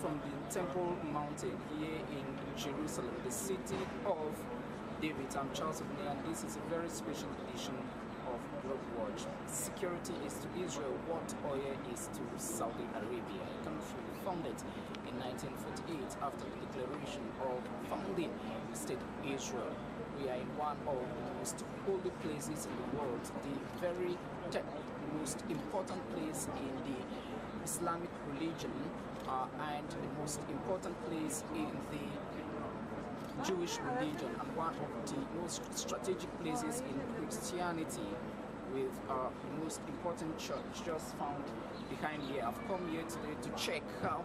from the Temple Mountain here in Jerusalem, the city of David. I'm Charles Obney, and this is a very special edition of Globewatch. Security is to Israel what oil is to Saudi Arabia, a country founded in 1948 after the declaration of founding the state of Israel. We are in one of the most holy places in the world, the very most important place in the Islamic religion, and the most important place in the Jewish religion, and one of the most strategic places in Christianity, with the most important church just found behind here. I've come here today to check how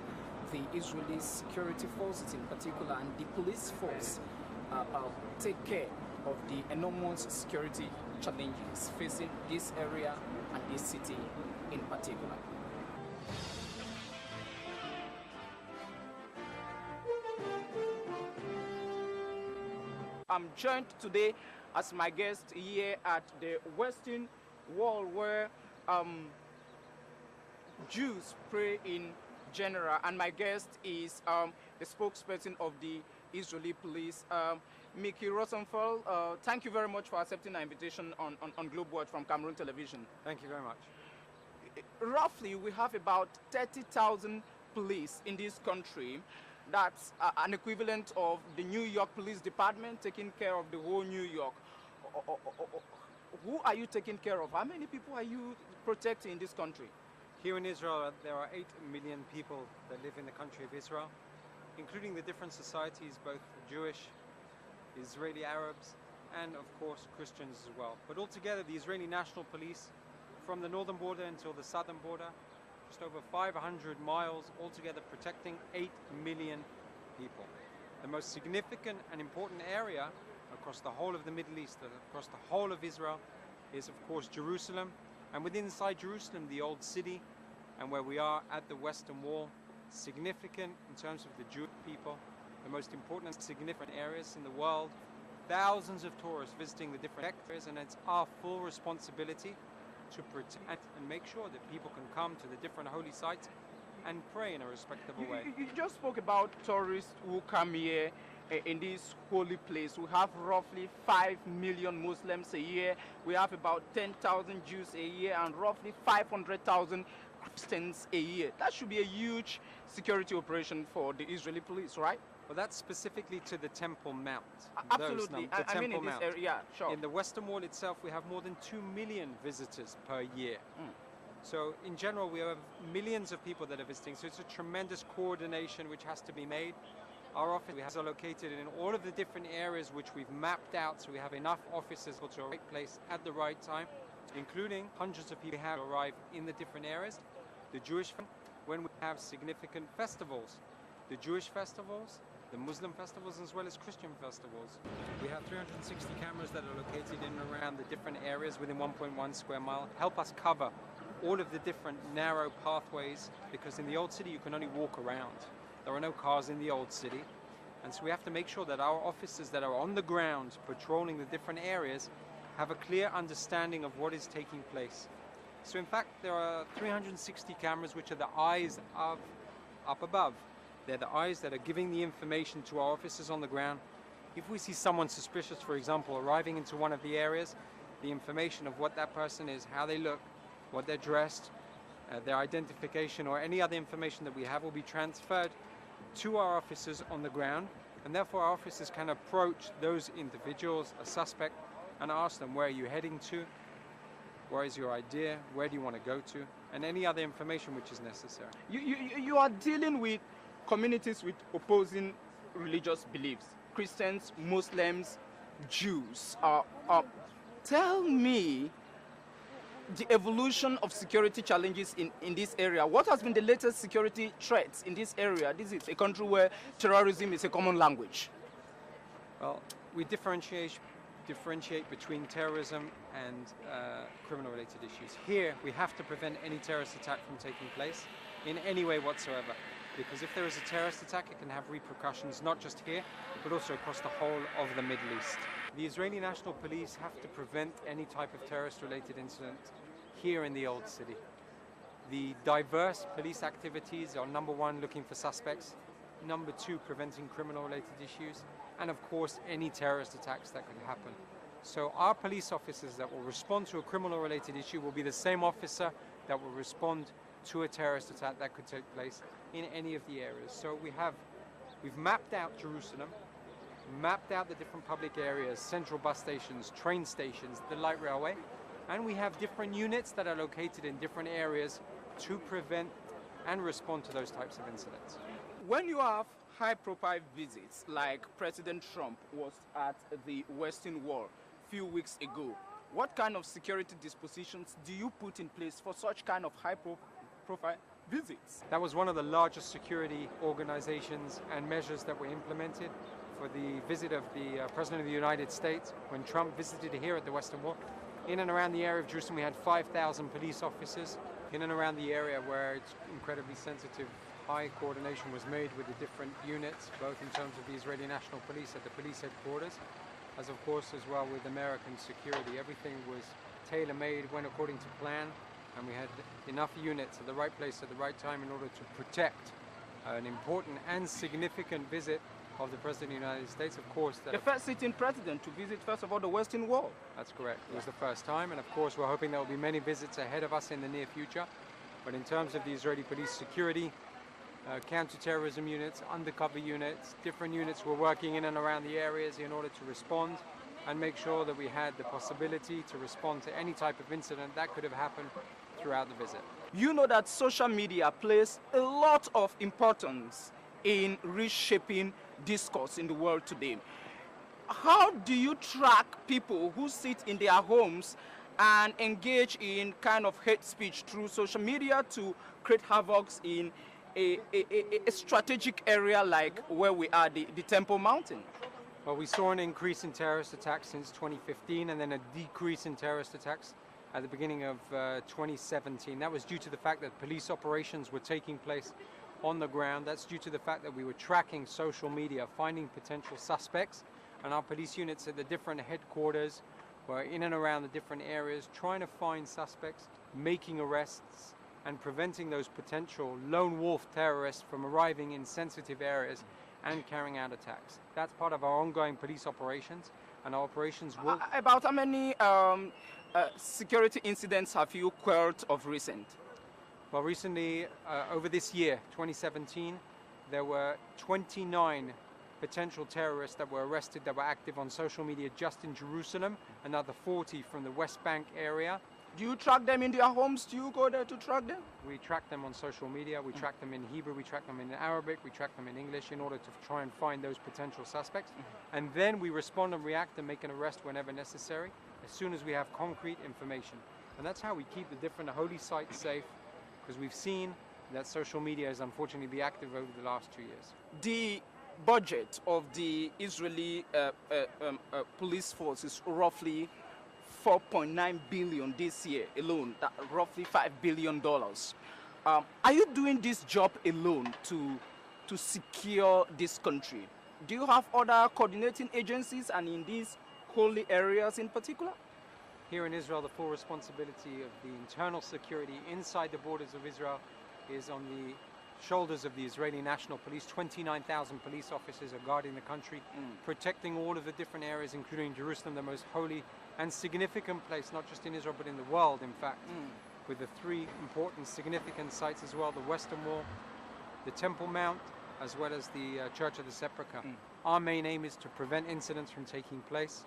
the Israeli security forces in particular and the police force take care of the enormous security challenges facing this area and this city in particular. I'm joined today as my guest here at the Western Wall, where Jews pray in general, and my guest is the spokesperson of the Israeli police, Mickey Rosenfeld. Thank you very much for accepting our invitation on Globewatch from Cameroon television. Thank you very much. Roughly, we have about 30,000 police in this country. That's an equivalent of the New York Police Department taking care of the whole New York. Who are you taking care of? How many people are you protecting in this country? Here in Israel, there are 8 million people that live in the country of Israel, including the different societies, both Jewish, Israeli Arabs, and of course Christians as well. But altogether, the Israeli National Police, from the northern border until the southern border, just over 500 miles altogether, protecting 8 million people. The most significant and important area across the whole of the Middle East, across the whole of Israel, is of course Jerusalem, and within inside Jerusalem, the old city, and where we are at the Western Wall, significant in terms of the Jewish people, the most important and significant areas in the world, thousands of tourists visiting the different areas, and it's our full responsibility to protect and make sure that people can come to the different holy sites and pray in a respectable way. You just spoke about tourists who come here in this holy place. We have roughly 5 million Muslims a year. We have about 10,000 Jews a year and roughly 500,000 Christians a year. That should be a huge security operation for the Israeli police, right? Well, that's specifically to the Temple Mount. Absolutely. I mean in this area, yeah, sure. In the Western Wall itself, we have more than 2 million visitors per year. So in general, we have millions of people that are visiting. So it's a tremendous coordination which has to be made. Our offices are located in all of the different areas which we've mapped out, so we have enough officers to the right place at the right time, including hundreds of people who have arrived in the different areas. The Jewish, when we have significant festivals, the Jewish festivals, the Muslim festivals, as well as Christian festivals. We have 360 cameras that are located in and around the different areas within 1.1 square mile, help us cover all of the different narrow pathways, because in the old city you can only walk around. There are no cars in the old city, and so we have to make sure that our officers that are on the ground patrolling the different areas have a clear understanding of what is taking place. So in fact, there are 360 cameras which are the eyes of up above. They're the eyes that are giving the information to our officers on the ground. If we see someone suspicious, for example, arriving into one of the areas, the information of what that person is, how they look, what they're dressed, their identification, or any other information that we have will be transferred to our officers on the ground, and therefore our officers can approach those individuals, a suspect, and ask them, where are you heading to? Where is your idea? Where do you want to go to? And any other information which is necessary. You are dealing with communities with opposing religious beliefs, Christians, Muslims, Jews. Tell me the evolution of security challenges in this area. What has been the latest security threats in this area? This is a country where terrorism is a common language. Well, we differentiate between terrorism and criminal-related issues. Here, we have to prevent any terrorist attack from taking place in any way whatsoever. Because if there is a terrorist attack, it can have repercussions not just here, but also across the whole of the Middle East. The Israeli National Police have to prevent any type of terrorist-related incident here in the Old City. The diverse police activities are number one, looking for suspects. Number two, preventing criminal-related issues. And of course, any terrorist attacks that could happen. So our police officers that will respond to a criminal-related issue will be the same officer that will respond to a terrorist attack that could take place in any of the areas. So we've mapped out Jerusalem, mapped out the different public areas, central bus stations, train stations, the light railway, and we have different units that are located in different areas to prevent and respond to those types of incidents. When you have high-profile visits, like President Trump was at the Western Wall a few weeks ago, what kind of security dispositions do you put in place for such kind of high-profile visits? That was one of the largest security organizations and measures that were implemented for the visit of the President of the United States when Trump visited here at the Western Wall. In and around the area of Jerusalem, we had 5,000 police officers. In and around the area where it's incredibly sensitive, high coordination was made with the different units, both in terms of the Israeli National Police at the police headquarters, as of course as well with American security. Everything was tailor-made, went according to plan, and we had enough units at the right place at the right time in order to protect an important and significant visit of the President of the United States, of course. The first sitting president to visit, first of all, the Western Wall. That's correct. It was the first time, and of course we're hoping there will be many visits ahead of us in the near future. But in terms of the Israeli police security, counter-terrorism units, undercover units, different units were working in and around the areas in order to respond and make sure that we had the possibility to respond to any type of incident that could have happened throughout the visit. You know that social media plays a lot of importance in reshaping discourse in the world today. How do you track people who sit in their homes and engage in kind of hate speech through social media to create havoc in a strategic area like where we are, the Temple Mountain? Well, we saw an increase in terrorist attacks since 2015 and then a decrease in terrorist attacks at the beginning of 2017. That was due to the fact that police operations were taking place on the ground. That's due to the fact that we were tracking social media, finding potential suspects, and our police units at the different headquarters were in and around the different areas trying to find suspects, making arrests, and preventing those potential lone wolf terrorists from arriving in sensitive areas and carrying out attacks. That's part of our ongoing police operations, and our operations will... About how many security incidents have you quelled of recent? Well, recently, over this year, 2017, there were 29 potential terrorists that were arrested that were active on social media just in Jerusalem, another 40 from the West Bank area. Do you track them in their homes? Do you go there to track them? We track them on social media, we track them in Hebrew, we track them in Arabic, we track them in English in order to try and find those potential suspects. And then we respond and react and make an arrest whenever necessary, as soon as we have concrete information. And that's how we keep the different holy sites safe, because we've seen that social media has unfortunately been active over the last 2 years. The budget of the Israeli police force is roughly 4.9 billion this year alone, roughly $5 billion. Are you doing this job alone to secure this country? Do you have other coordinating agencies and in these holy areas in particular? Here in Israel, the full responsibility of the internal security inside the borders of Israel is on the shoulders of the Israeli National Police. 29,000 police officers are guarding the country, protecting all of the different areas, including Jerusalem, the most holy and significant place, not just in Israel, but in the world, in fact, with the three important significant sites as well, the Western Wall, the Temple Mount, as well as the Church of the Sepulchre. Our main aim is to prevent incidents from taking place,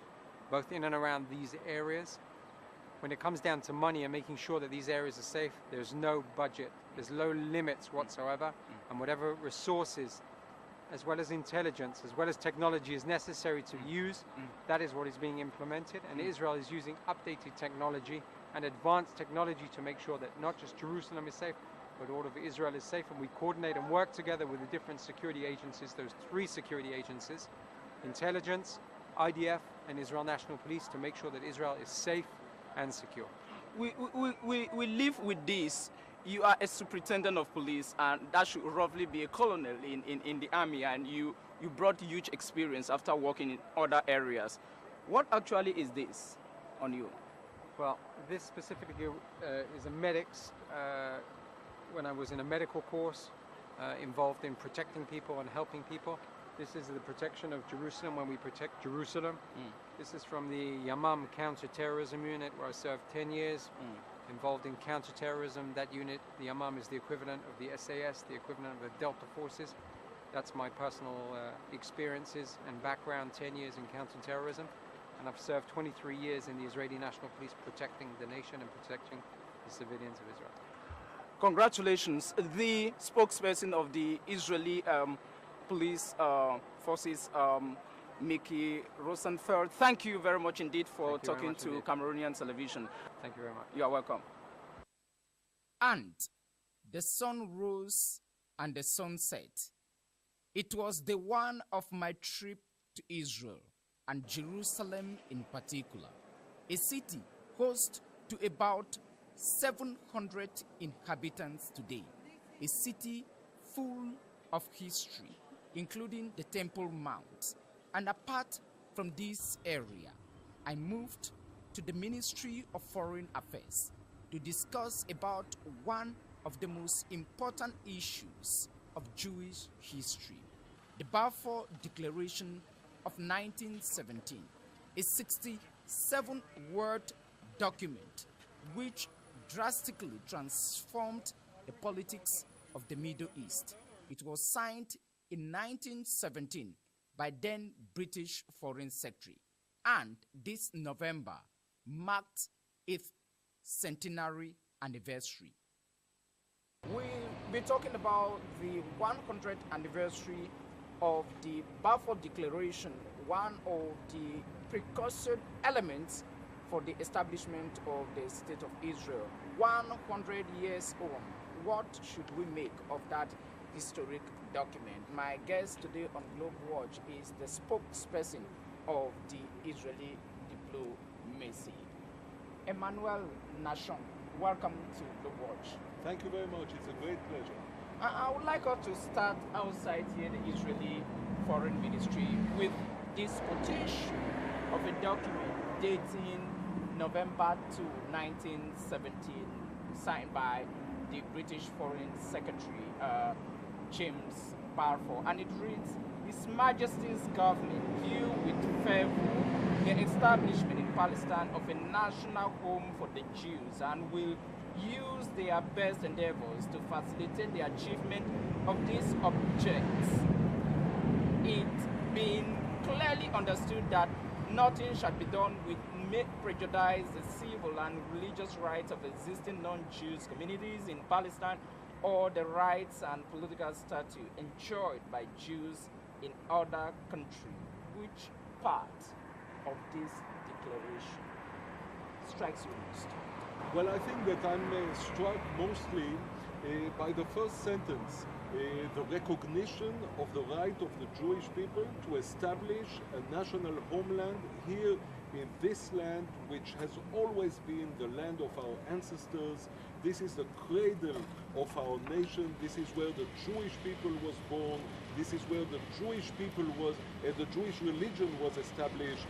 both in and around these areas. When it comes down to money and making sure that these areas are safe, there's no budget, there's no limits whatsoever, and whatever resources, as well as intelligence, as well as technology is necessary to use, that is what is being implemented, and Israel is using updated technology and advanced technology to make sure that not just Jerusalem is safe, but all of Israel is safe, and we coordinate and work together with the different security agencies, those three security agencies, intelligence, IDF, and Israel National Police, to make sure that Israel is safe and secure. We live with this. You are a superintendent of police, and that should roughly be a colonel in the army, and you brought huge experience after working in other areas. What actually is this on you? Well, this specifically is a medic's when I was in a medical course involved in protecting people and helping people. This is the protection of Jerusalem when we protect Jerusalem. This is from the Yamam counter-terrorism unit where I served 10 years involved in counter-terrorism. That unit, the Yamam, is the equivalent of the SAS, the equivalent of the Delta forces. That's my personal experiences and background, 10 years in counter-terrorism. And I've served 23 years in the Israeli National Police protecting the nation and protecting the civilians of Israel. Congratulations. The spokesperson of the Israeli police forces, Mickey Rosenfeld, thank you very much indeed for talking to Cameroonian television. Thank you very much. You are welcome. And the sun rose and the sun set. It was the one of my trip to Israel and Jerusalem in particular, a city host to about 700 inhabitants today, a city full of history, including the Temple Mount. And apart from this area, I moved to the Ministry of Foreign Affairs to discuss about one of the most important issues of Jewish history, the Balfour Declaration of 1917, a 67-word document which drastically transformed the politics of the Middle East. It was signed in 1917 by then British Foreign Secretary, and this November marked its centenary anniversary. We'll be talking about the 100th anniversary of the Balfour Declaration, one of the precursor elements for the establishment of the State of Israel. 100 years on, what should we make of that historic document? My guest today on Globewatch is the spokesperson of the Israeli diplomacy, Emmanuel Nahshon. Welcome to Globewatch. Thank you very much. It's a great pleasure. I would like us to start outside here, the Israeli Foreign Ministry, with this quotation of a document dating November 2, 1917, signed by the British Foreign Secretary, James Balfour, and it reads, His Majesty's government view with favor the establishment in Palestine of a national home for the Jews and will use their best endeavors to facilitate the achievement of these objects. It being clearly understood that nothing shall be done with may prejudice the civil and religious rights of existing non-Jews communities in Palestine or the rights and political status enjoyed by Jews in other countries. Which part of this declaration strikes you most? Well, I think that I'm struck mostly by the first sentence, the recognition of the right of the Jewish people to establish a national homeland here in this land, which has always been the land of our ancestors. This is the cradle of our nation. This is where the Jewish people was born. This is where the Jewish people was, the Jewish religion was established.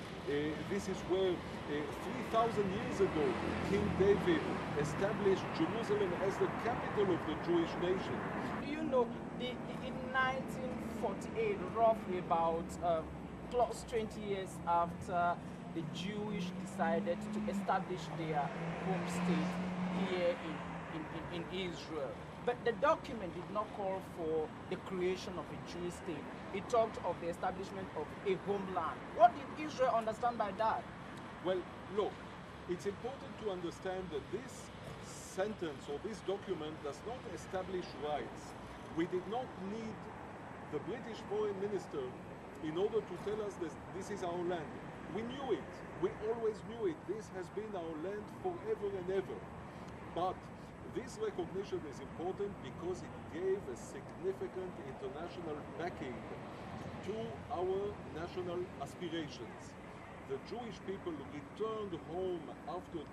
This is where 3,000 years ago, King David established Jerusalem as the capital of the Jewish nation. You know, in 1948, roughly about close 20 years after the Jewish decided to establish their home state here in Israel. But the document did not call for the creation of a Jewish state. It talked of the establishment of a homeland. What did Israel understand by that? Well, look, it's important to understand that this sentence or this document does not establish rights. We did not need the British foreign minister in order to tell us that this is our land. We knew it. We always knew it. This has been our land forever and ever. But this recognition is important because it gave a significant international backing to our national aspirations. The Jewish people returned home after 2,000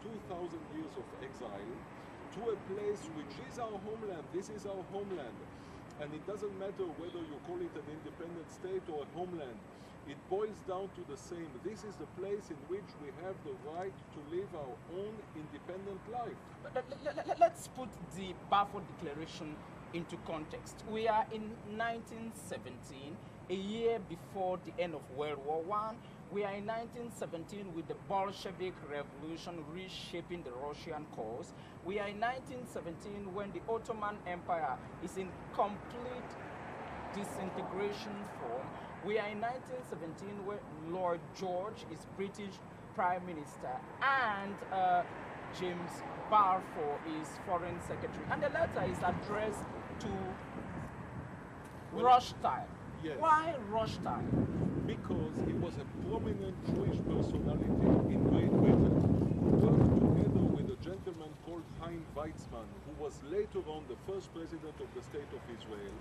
years of exile to a place which is our homeland. This is our homeland. And it doesn't matter whether you call it an independent state or a homeland. It boils down to the same. This is the place in which we have the right to live our own independent life. Let's put the Balfour Declaration into context. We are in 1917, a year before the end of World War I. We are in 1917 with the Bolshevik Revolution reshaping the Russian cause. We are in 1917 when the Ottoman Empire is in complete disintegration form. We are in 1917 where Lord George is British Prime Minister and James Balfour is Foreign Secretary. And the letter is addressed to Rothschild. Yes. Why Rothschild? Because he was a prominent Jewish personality in Great Britain who worked together with a gentleman called Chaim Weizmann, who was later on the first president of the State of Israel,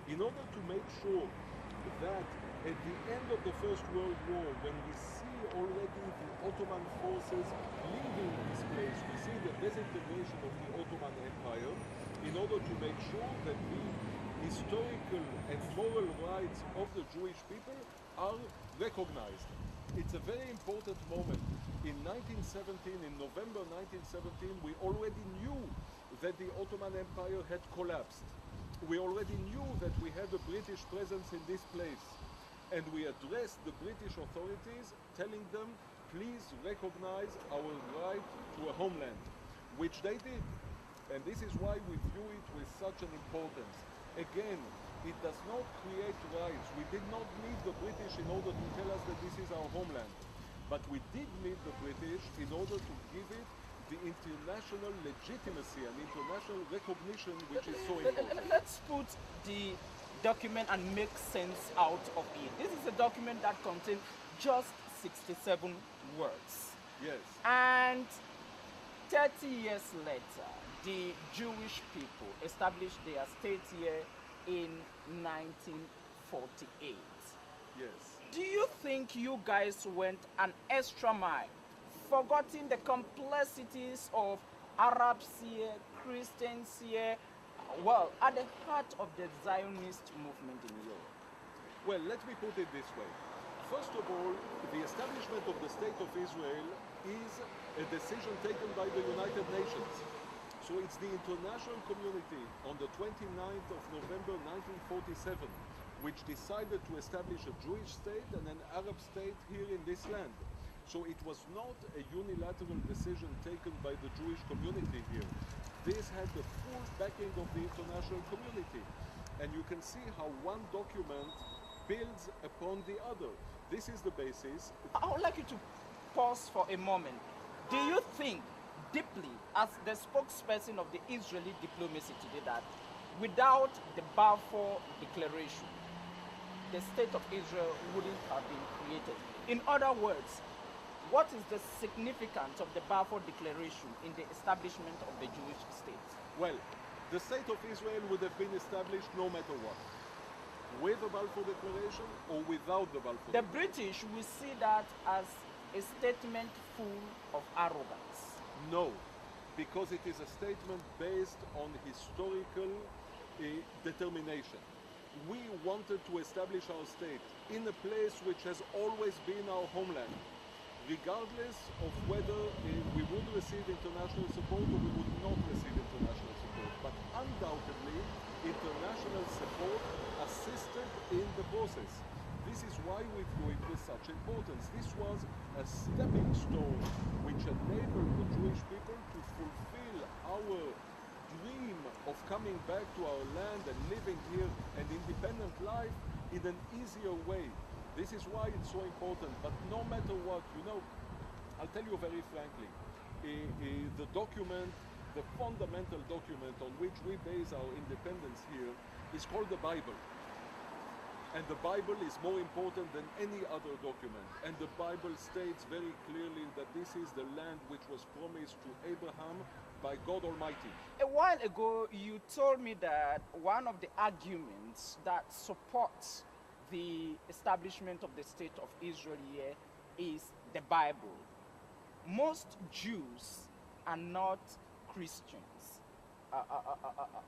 in order to make sure that at the end of the First World War, when we see already the Ottoman forces leaving this place, we see the disintegration of the Ottoman Empire, in order to make sure that the historical and moral rights of the Jewish people are recognized. It's a very important moment. In 1917, in November 1917, we already knew that the Ottoman Empire had collapsed. We already knew that we had a British presence in this place. And we addressed the British authorities, telling them, please recognize our right to a homeland, which they did. And this is why we view it with such an importance. Again, it does not create rights. We did not need the British in order to tell us that this is our homeland. But we did need the British in order to give it the international legitimacy and international recognition which is so important. Let's put the document and make sense out of it. This is a document that contains just 67 words. Yes. And 30 years later, the Jewish people established their state here in 1948. Yes. Do you think you guys went an extra mile, forgetting the complexities of Arabs here, Christians here, well, at the heart of the Zionist movement in Europe? Well, let me put it this way. First of all, the establishment of the State of Israel is a decision taken by the United Nations. So it's the international community on the 29th of November 1947 which decided to establish a Jewish state and an Arab state here in this land. So it was not a unilateral decision taken by the Jewish community here. This had the full backing of the international community. And you can see how one document builds upon the other. This is the basis. I would like you to pause for a moment. Do you think deeply, as the spokesperson of the Israeli diplomacy today, that without the Balfour Declaration, the state of Israel wouldn't have been created? In other words, what is the significance of the Balfour Declaration in the establishment of the Jewish state? Well, the state of Israel would have been established no matter what, with the Balfour Declaration or without the Balfour The Declaration. British will see that as a statement full of arrogance. No, because it is a statement based on historical determination. We wanted to establish our state in a place which has always been our homeland, regardless of whether we would receive international support or we would not receive international support. But undoubtedly, international support assisted in the process. This is why we view it with such importance. This was a stepping stone which enabled the Jewish people to fulfill our dream of coming back to our land and living here an independent life in an easier way. This is why it's so important. But no matter what, you know, I'll tell you very frankly, the document, the fundamental document on which we base our independence here is called the Bible. And the Bible is more important than any other document. And the Bible states very clearly that this is the land which was promised to Abraham by God Almighty. A while ago, you told me that one of the arguments that supports the establishment of the state of Israel here is the Bible. Most Jews are not Christians.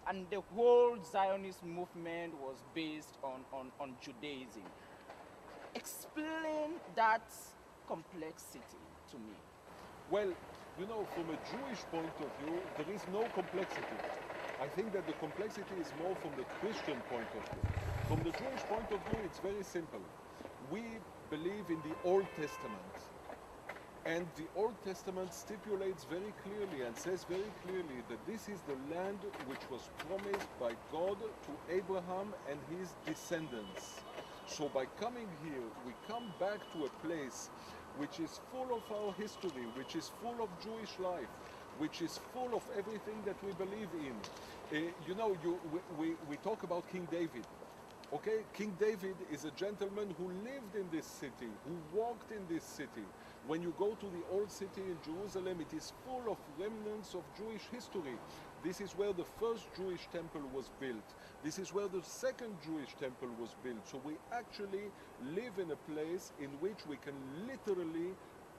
And the whole Zionist movement was based on Judaism. Explain that complexity to me. Well, you know, from a Jewish point of view, there is no complexity. I think that the complexity is more from the Christian point of view. From the Jewish point of view, it's very simple. We believe in the Old Testament. And the Old Testament stipulates very clearly and says very clearly that this is the land which was promised by God to Abraham and his descendants. So by coming here, we come back to a place which is full of our history, which is full of Jewish life, which is full of everything that we believe in. You know, we talk about King David. Okay, King David is a gentleman who lived in this city, who walked in this city. When you go to the old city in Jerusalem, it is full of remnants of Jewish history. This is where the first Jewish temple was built. This is where the second Jewish temple was built. So we actually live in a place in which we can literally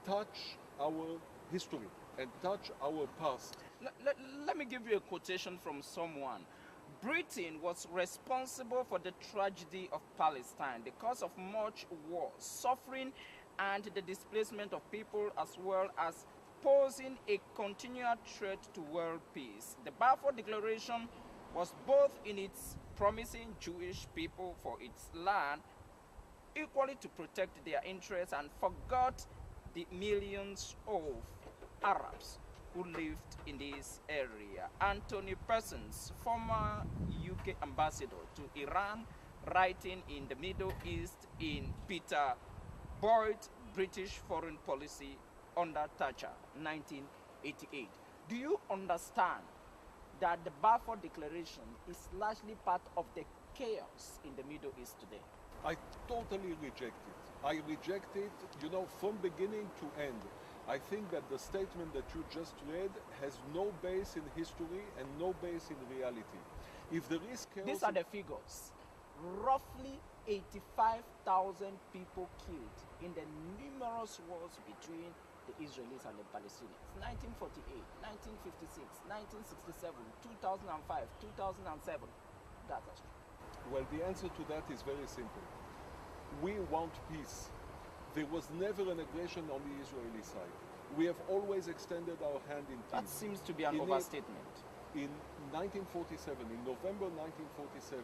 touch our history and touch our past. Let me give you a quotation from someone. Britain was responsible for the tragedy of Palestine, the cause of much war, suffering, and the displacement of people, as well as posing a continual threat to world peace. The Balfour Declaration was both in its promising Jewish people for its land, equally to protect their interests, and forgot the millions of Arabs who lived in this area. Anthony Parsons, former UK ambassador to Iran, writing in the Middle East in Peter Boyd, British Foreign Policy under Thatcher, 1988. Do you understand that the Balfour Declaration is largely part of the chaos in the Middle East today? I totally reject it. I reject it, you know, from beginning to end. I think that the statement that you just read has no base in history and no base in reality. If there is chaos... These are the figures. Roughly 85,000 people killed in the numerous wars between the Israelis and the Palestinians. 1948, 1956, 1967, 2005, 2007. That's true. Well, the answer to that is very simple. We want peace. There was never an aggression on the Israeli side. We have always extended our hand in peace. That seems to be an overstatement. In 1947, in November 1947,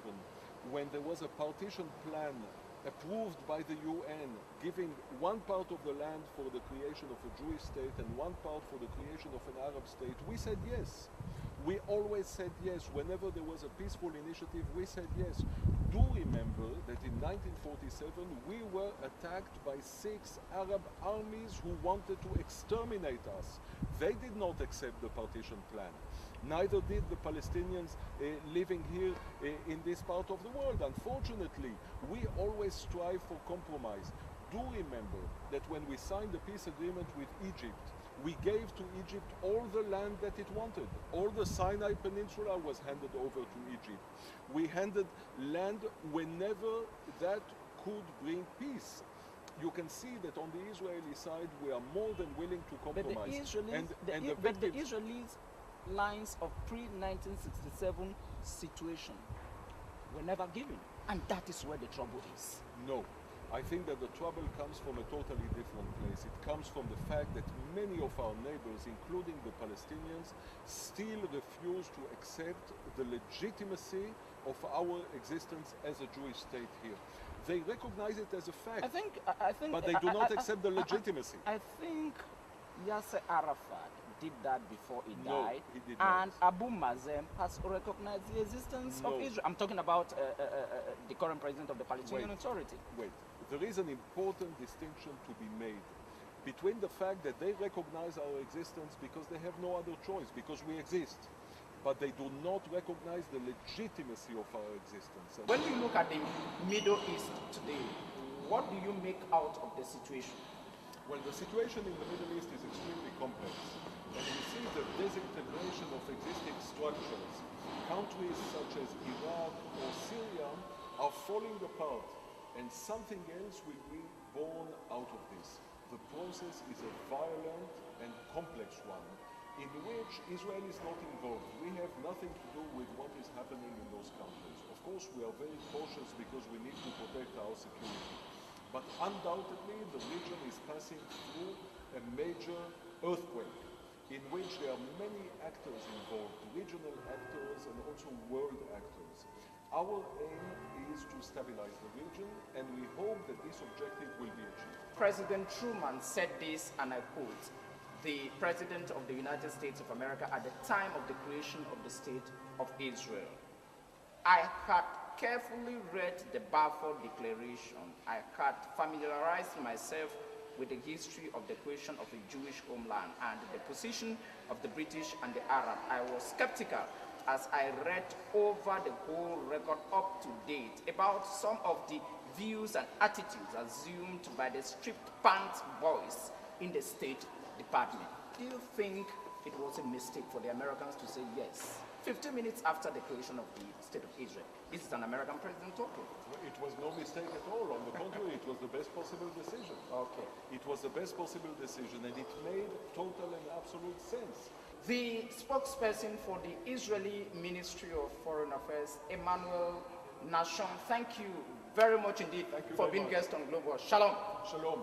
when there was a partition plan approved by the UN, giving one part of the land for the creation of a Jewish state and one part for the creation of an Arab state, we said yes. We always said yes. Whenever there was a peaceful initiative, we said yes. Do remember that in 1947 we were attacked by 6 Arab armies who wanted to exterminate us. They did not accept the partition plan. Neither did the Palestinians living here in this part of the world. Unfortunately, we always strive for compromise. Do remember that when we signed the peace agreement with Egypt, we gave to Egypt all the land that it wanted. All the Sinai Peninsula was handed over to Egypt. We handed land whenever that could bring peace. You can see that on the Israeli side, we are more than willing to compromise. But the Israelis' lines of pre-1967 situation were never given. And that is where the trouble is. No. I think that the trouble comes from a totally different place. It comes from the fact that many of our neighbors, including the Palestinians, still refuse to accept the legitimacy of our existence as a Jewish state here. They recognize it as a fact, but they do not accept the legitimacy. I think Yasser Arafat did that before he died. He did and not. Abu Mazen has recognized the existence of Israel. I'm talking about the current president of the Palestinian Authority. Wait. There is an important distinction to be made between the fact that they recognize our existence because they have no other choice, because we exist, but they do not recognize the legitimacy of our existence. When you look at the Middle East today, what do you make out of the situation? Well, the situation in the Middle East is extremely complex, and we see the disintegration of existing structures. Countries such as Iraq or Syria are falling apart, and something else will be born out of this. The process is a violent and complex one, in which Israel is not involved. We have nothing to do with what is happening in those countries. Of course, we are very cautious because we need to protect our security. But undoubtedly, the region is passing through a major earthquake in which there are many actors involved, regional actors and also world actors. Our aim is to stabilize the region, and we hope that this objective will be achieved. President Truman said this, and I quote, the President of the United States of America at the time of the creation of the State of Israel. I had carefully read the Balfour Declaration. I had familiarized myself with the history of the creation of a Jewish homeland and the position of the British and the Arab. I was skeptical as I read over the whole record up to date about some of the views and attitudes assumed by the stripped pants boys in the State Department. Do you think it was a mistake for the Americans to say yes? 15 minutes after the creation of the State of Israel. This is an American president talking. It was no mistake at all. On the contrary, it was the best possible decision. Okay. It was the best possible decision, and it made total and absolute sense. The spokesperson for the Israeli Ministry of Foreign Affairs, Emmanuel, Nahshon, thank you very much indeed for being guest on Globewatch. Shalom. Shalom.